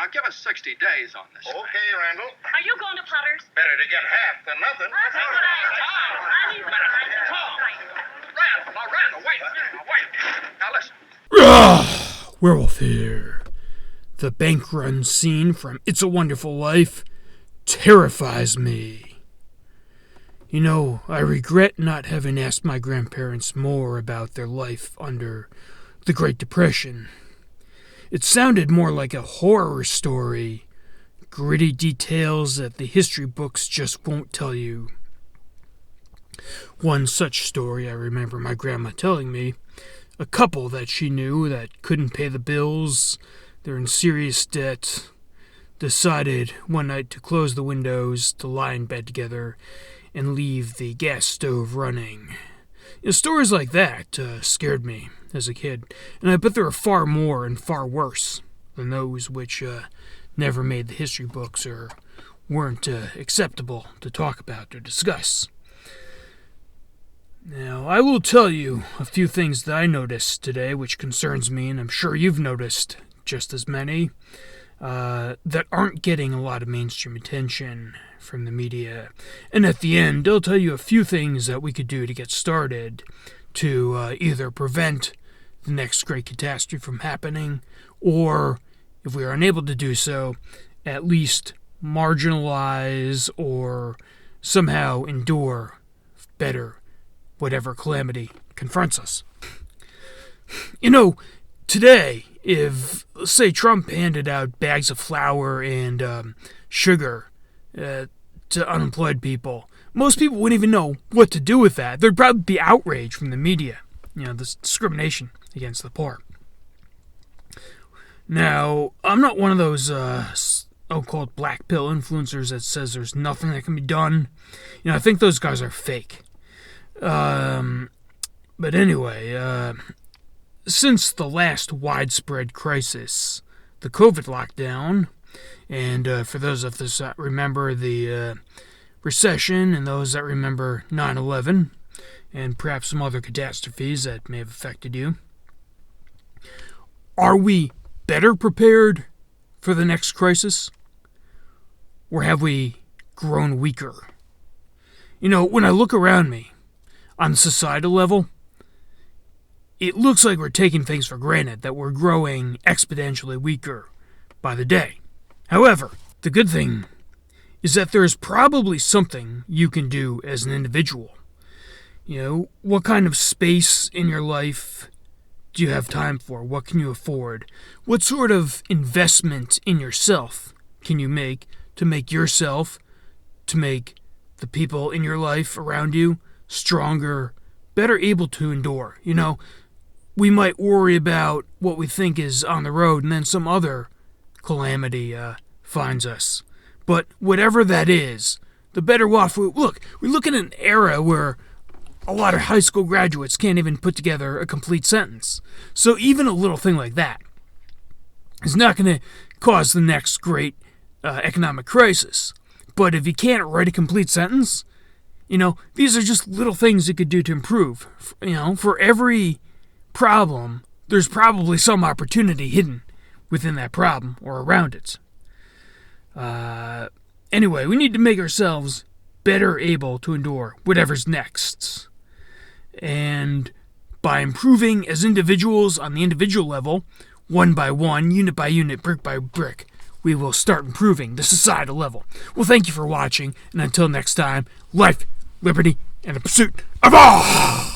Now give us 60 days on this. Okay, Randall. Are you going to Potter's? Better to get half than nothing. That's what I need. Randall, wait. Now listen. Werewolf here. The bank run scene from It's a Wonderful Life terrifies me. You know, I regret not having asked my grandparents more about their life under the Great Depression. It sounded more like a horror story, gritty details that the history books just won't tell you. One such story I remember my grandma telling me, a couple that she knew that couldn't pay the bills, they're in serious debt, decided one night to close the windows, to lie in bed together, and leave the gas stove running. Stories like that scared me as a kid, and I bet there are far more and far worse than those which never made the history books or weren't acceptable to talk about or discuss. Now, I will tell you a few things that I noticed today which concerns me, and I'm sure you've noticed just as many, that aren't getting a lot of mainstream attention from the media. And at the end, I'll tell you a few things that we could do to get started to either prevent the next great catastrophe from happening, or, if we are unable to do so, at least marginalize or somehow endure better whatever calamity confronts us. You know, today, if, say, Trump handed out bags of flour and sugar to unemployed people, most people wouldn't even know what to do with that. There'd probably be outrage from the media, this discrimination against the poor. Now, I'm not one of those so-called black pill influencers that says there's nothing that can be done. I think those guys are fake. But anyway, since the last widespread crisis, the COVID lockdown, and for those of us that remember the recession, and those that remember 9/11, and perhaps some other catastrophes that may have affected you, are we better prepared for the next crisis? Or have we grown weaker? When I look around me, on the societal level, it looks like we're taking things for granted, that we're growing exponentially weaker by the day. However, the good thing is that there is probably something you can do as an individual. What kind of space in your life do you have time for? What can you afford? What sort of investment in yourself can you make yourself, to make the people in your life around you stronger, better able to endure? We might worry about what we think is on the road, and then some other calamity finds us. But whatever that is, the better off we look at an era where a lot of high school graduates can't even put together a complete sentence. So even a little thing like that is not going to cause the next great economic crisis. But if you can't write a complete sentence, these are just little things you could do to improve. For every problem, there's probably some opportunity hidden within that problem or around it. Anyway, we need to make ourselves better able to endure whatever's next. And by improving as individuals on the individual level, one by one, unit by unit, brick by brick, we will start improving the societal level. Well, thank you for watching, and until next time, life, liberty, and the pursuit of all!